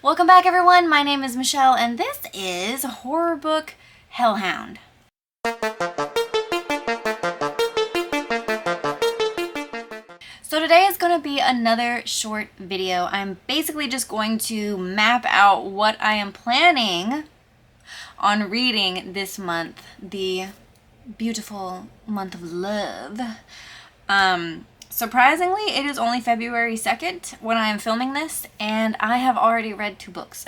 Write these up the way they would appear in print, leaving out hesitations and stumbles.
Welcome back, everyone. My name is Michelle, and this is horror book Hell Hound. So today is going to be another short video. I'm basically just going to map out what I am planning on reading this month, the beautiful month of love. Surprisingly, it is only February 2nd when I am filming this, and I have already read 2 books.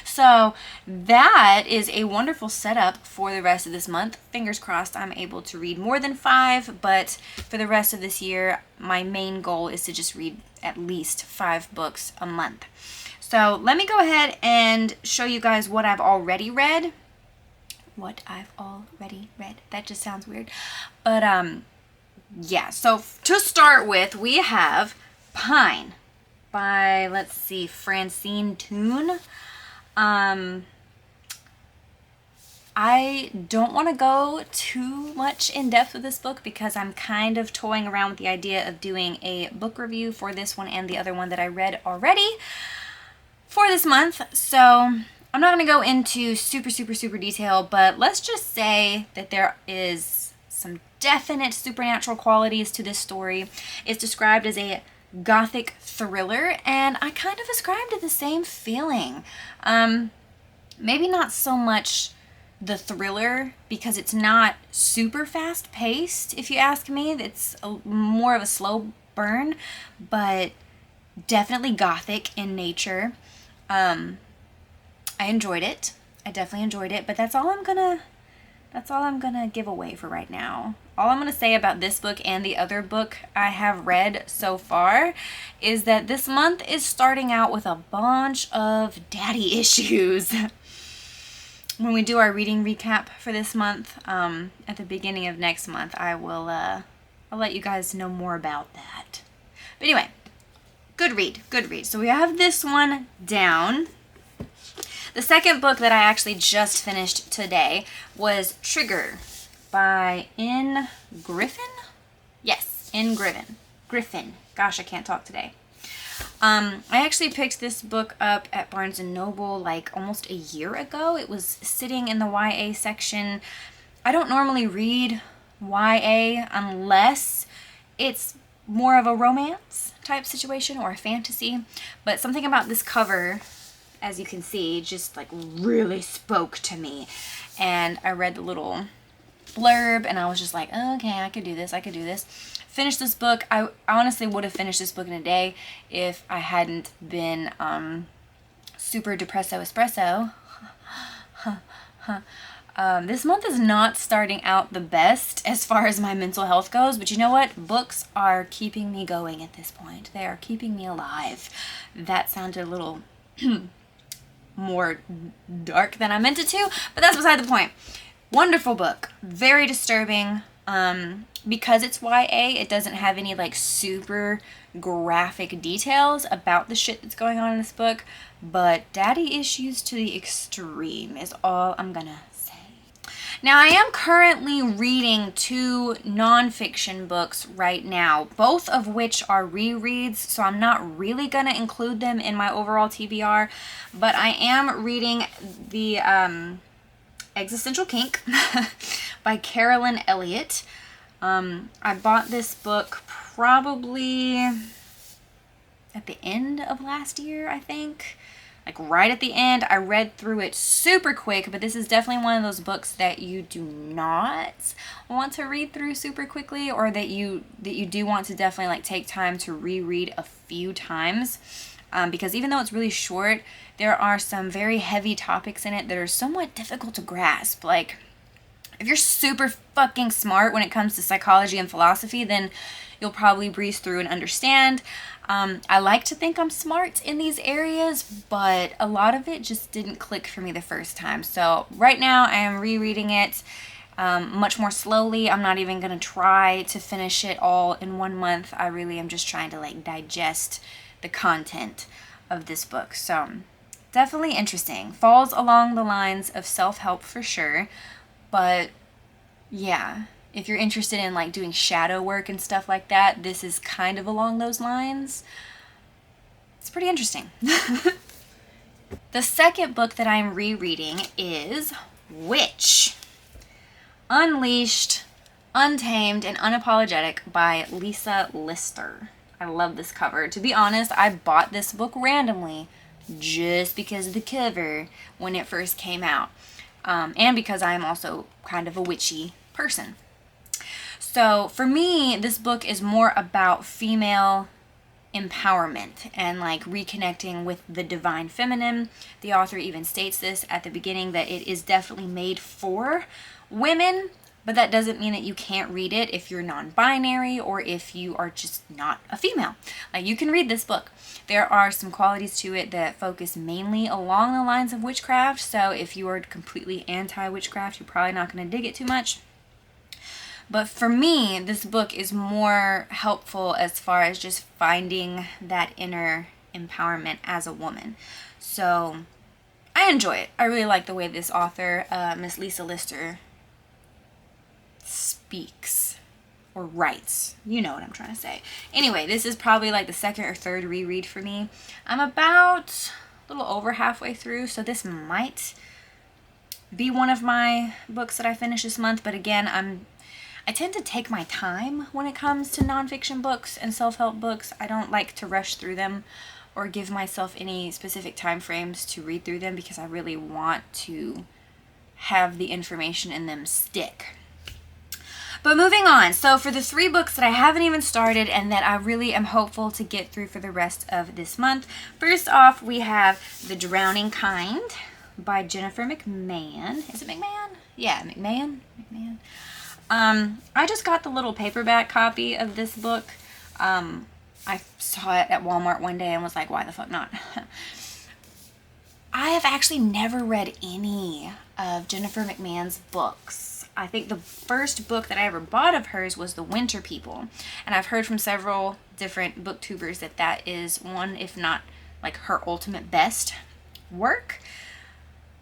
So that is a wonderful setup for the rest of this month. Fingers crossed I'm able to read more than 5, but for the rest of this year, my main goal is to just read at least 5 books a month. So let me go ahead and show you guys what I've already read. That just sounds weird. But yeah, so to start with, we have Pine by, let's see, Francine Toon. I don't want to go too much in depth with this book because I'm kind of toying around with the idea of doing a book review for this one and the other one that I read already for this month. So I'm not going to go into super detail, but let's just say that there is some definite supernatural qualities to this story. It's described as a gothic thriller, and I kind of ascribed to the same feeling. Maybe not so much the thriller because it's not super fast paced, if you ask me. It's more of a slow burn, but definitely gothic in nature. I enjoyed it. I definitely enjoyed it, but that's all I'm gonna give away for right now. All I'm gonna say about this book and the other book I have read so far is that this month is starting out with a bunch of daddy issues. When we do our reading recap for this month, at the beginning of next month, I'll let you guys know more about that. But anyway, good read. So we have this one down. The second book that I actually just finished today was Trigger by N. Griffin? Yes, N. Griffin. Gosh, I can't talk today. I actually picked this book up at Barnes & Noble like almost a year ago. It was sitting in the YA section. I don't normally read YA unless it's more of a romance type situation or a fantasy, but something about this cover, as you can see, just like really spoke to me. And I read the little blurb and I was just like, oh, okay, I could do this. Finished this book. I honestly would have finished this book in a day if I hadn't been super depresso espresso. This month is not starting out the best as far as my mental health goes, but you know what? Books are keeping me going at this point. They are keeping me alive. That sounded a little more dark than I meant it to, but that's beside the point. Wonderful book. Very disturbing. Because it's YA, it doesn't have any like super graphic details about the shit that's going on in this book, but daddy issues to the extreme is all I'm gonna say. Now, I am currently reading 2 nonfiction books right now, both of which are rereads, so I'm not really gonna include them in my overall TBR, but I am reading the Existential Kink by Carolyn Elliott. I bought this book probably at the end of last year, I think. Like right at the end. I read through it super quick, but this is definitely one of those books that you do not want to read through super quickly, or that you do want to definitely like take time to reread a few times. Because even though it's really short, there are some very heavy topics in it that are somewhat difficult to grasp. Like, if you're super fucking smart when it comes to psychology and philosophy, then you'll probably breeze through and understand. I like to think I'm smart in these areas, but a lot of it just didn't click for me the first time. So right now I am rereading it much more slowly. I'm not even going to try to finish it all in 1 month. I really am just trying to like digest the content of this book. So definitely interesting. Falls along the lines of self-help for sure. But yeah, if you're interested in like doing shadow work and stuff like that, this is kind of along those lines. It's pretty interesting. The second book that I'm rereading is Witch, Unleashed, Untamed, and Unapologetic by Lisa Lister. I love this cover. To be honest, I bought this book randomly just because of the cover when it first came out. And because I am also kind of a witchy person. So for me, this book is more about female empowerment and like reconnecting with the divine feminine. The author even states this at the beginning, that it is definitely made for women, but that doesn't mean that you can't read it if you're non-binary or if you are just not a female. Like, you can read this book. There are some qualities to it that focus mainly along the lines of witchcraft, so if you are completely anti-witchcraft, you're probably not going to dig it too much. But for me, this book is more helpful as far as just finding that inner empowerment as a woman. So I enjoy it. I really like the way this author, Miss Lisa Lister, speaks or writes. You know what I'm trying to say. Anyway, this is probably like the second or third reread for me. I'm about a little over halfway through, so this might be one of my books that I finish this month. But again, I tend to take my time when it comes to nonfiction books and self-help books. I don't like to rush through them or give myself any specific time frames to read through them because I really want to have the information in them stick. But moving on, so for the 3 books that I haven't even started and that I really am hopeful to get through for the rest of this month, first off, we have The Drowning Kind by Jennifer McMahon. Is it McMahon? Yeah, McMahon. I just got the little paperback copy of this book. I saw it at Walmart one day and was like, why the fuck not? I have actually never read any of Jennifer McMahon's books. I think the first book that I ever bought of hers was The Winter People. And I've heard from several different booktubers that that is one, if not like her ultimate best work.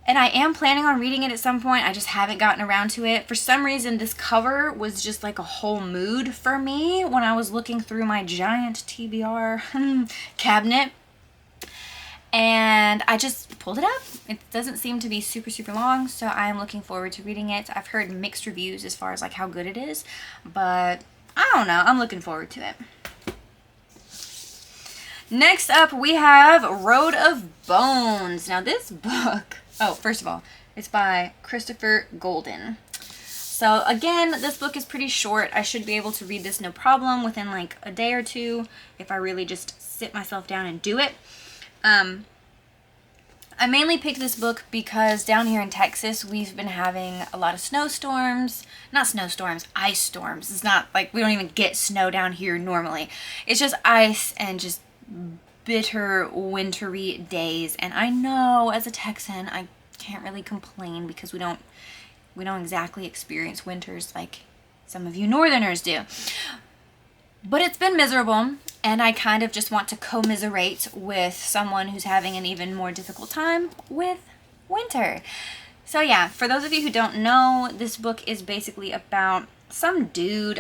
And I am planning on reading it at some point. I just haven't gotten around to it. For some reason, this cover was just like a whole mood for me when I was looking through my giant TBR cabinet. And I just pulled it up. It doesn't seem to be super, super long, so I'm looking forward to reading it. I've heard mixed reviews as far as like how good it is, but I don't know. I'm looking forward to it. Next up, we have Road of Bones. Now this book... Oh, first of all, it's by Christopher Golden. So again, this book is pretty short. I should be able to read this no problem within like a day or two if I really just sit myself down and do it. I mainly picked this book because down here in Texas, we've been having a lot of snowstorms. Not snowstorms, ice storms. It's not like we don't even get snow down here normally. It's just ice and just bitter wintry days, and I know as a Texan I can't really complain because we don't exactly experience winters like some of you northerners do. But it's been miserable, and I kind of just want to commiserate with someone who's having an even more difficult time with winter. So yeah, for those of you who don't know, this book is basically about some dude.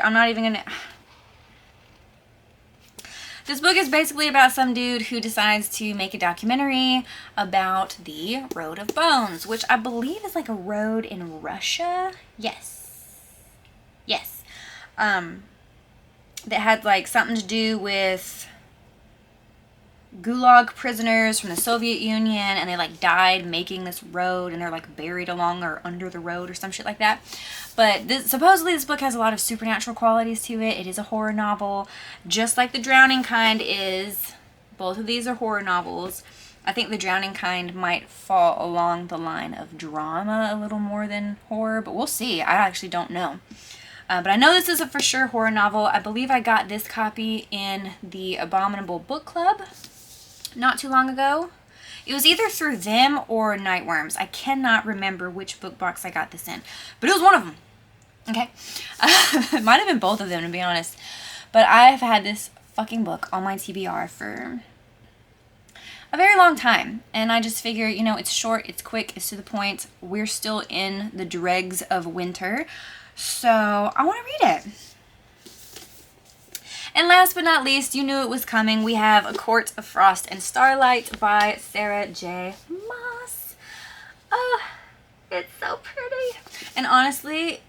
This book is basically about some dude who decides to make a documentary about the Road of Bones, which I believe is like a road in Russia. Yes. That had like something to do with gulag prisoners from the Soviet Union, and they like died making this road, and they're like buried along or under the road or some shit like that. But supposedly this book has a lot of supernatural qualities to it. It is a horror novel, just like The Drowning Kind is. Both of these are horror novels. I think The Drowning Kind might fall along the line of drama a little more than horror, but we'll see. I actually don't know. But I know this is a for sure horror novel. I believe I got this copy in the Abominable Book Club not too long ago. It was either through them or Nightworms. I cannot remember which book box I got this in, but it was one of them. Okay? It might have been both of them, to be honest. But I have had this fucking book on my TBR for a very long time, and I just figure, you know, it's short, it's quick, it's to the point. We're still in the dregs of winter, so I want to read it. And last but not least, you knew it was coming. We have A Court of Frost and Starlight by Sarah J. Maas. Oh, it's so pretty. And honestly,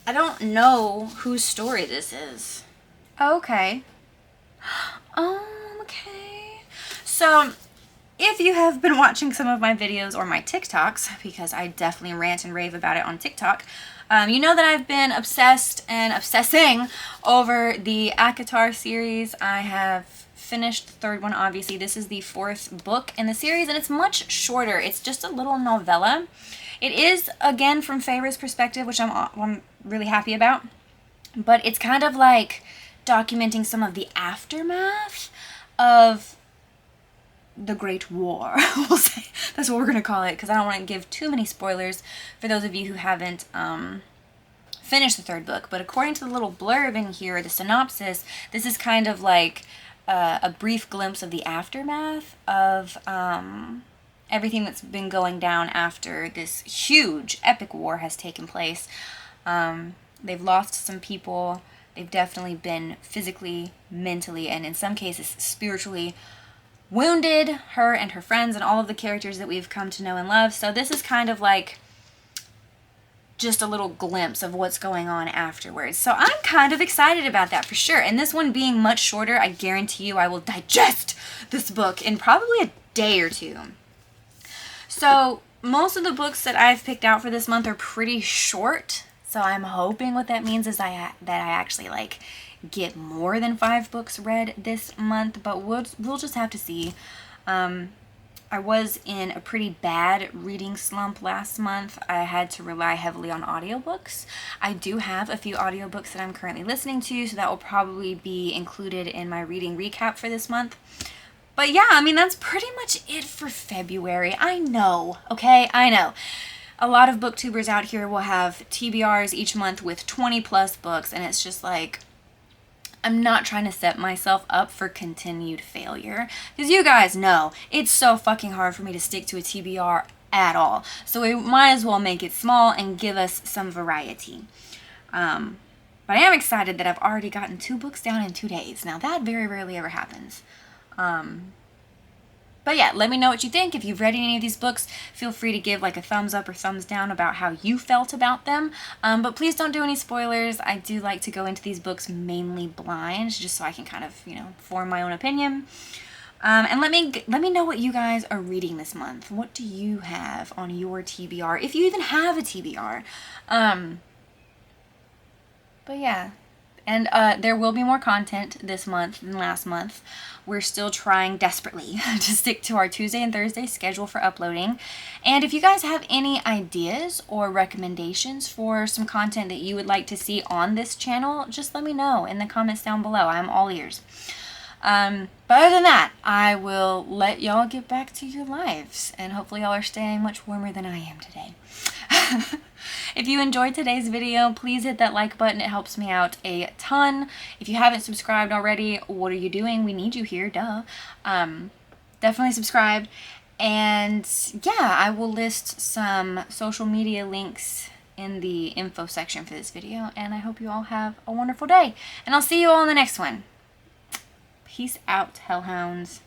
I don't know whose story this is. Okay. Okay. So, if you have been watching some of my videos or my TikToks, because I definitely rant and rave about it on TikTok, you know that I've been obsessed and obsessing over the ACOTAR series. I have finished the third one, obviously. This is the fourth book in the series, and it's much shorter. It's just a little novella. It is, again, from Feyre's perspective, which I'm really happy about. But it's kind of like documenting some of the aftermath of the Great War. We'll say that's what we're gonna call it, because I don't want to give too many spoilers for those of you who haven't finished the third book. But according to the little blurb in here, the synopsis, this is kind of like a brief glimpse of the aftermath of everything that's been going down after this huge epic war has taken place. They've lost some people. They've definitely been physically, mentally, and in some cases spiritually wounded, her and her friends and all of the characters that we've come to know and love. So this is kind of like just a little glimpse of what's going on afterwards. So I'm kind of excited about that for sure. And this one being much shorter, I guarantee you I will digest this book in probably a day or two. So most of the books that I've picked out for this month are pretty short. So I'm hoping what that means is that I actually like get more than 5 books read this month, but we'll just have to see. I was in a pretty bad reading slump last month. I had to rely heavily on audiobooks. I do have a few audiobooks that I'm currently listening to, so that will probably be included in my reading recap for this month. But yeah, I mean, that's pretty much it for February. I know, okay? I know. A lot of booktubers out here will have TBRs each month with 20 plus books, and it's just like, I'm not trying to set myself up for continued failure, because you guys know it's so fucking hard for me to stick to a TBR at all. So we might as well make it small and give us some variety. But I am excited that I've already gotten 2 books down in 2 days. Now that very rarely ever happens. But yeah, let me know what you think. If you've read any of these books, feel free to give like a thumbs up or thumbs down about how you felt about them. But please don't do any spoilers. I do like to go into these books mainly blind, just so I can kind of, form my own opinion. And let me know what you guys are reading this month. What do you have on your TBR, if you even have a TBR? But yeah. And there will be more content this month than last month. We're still trying desperately to stick to our Tuesday and Thursday schedule for uploading. And if you guys have any ideas or recommendations for some content that you would like to see on this channel, just let me know in the comments down below. I'm all ears. But other than that, I will let y'all get back to your lives. And hopefully y'all are staying much warmer than I am today. If you enjoyed today's video, please hit that like button. It helps me out a ton. If you haven't subscribed already, what are you doing? We need you here, duh. Definitely subscribe. And yeah, I will list some social media links in the info section for this video. And I hope you all have a wonderful day. And I'll see you all in the next one. Peace out, Hell Hounds.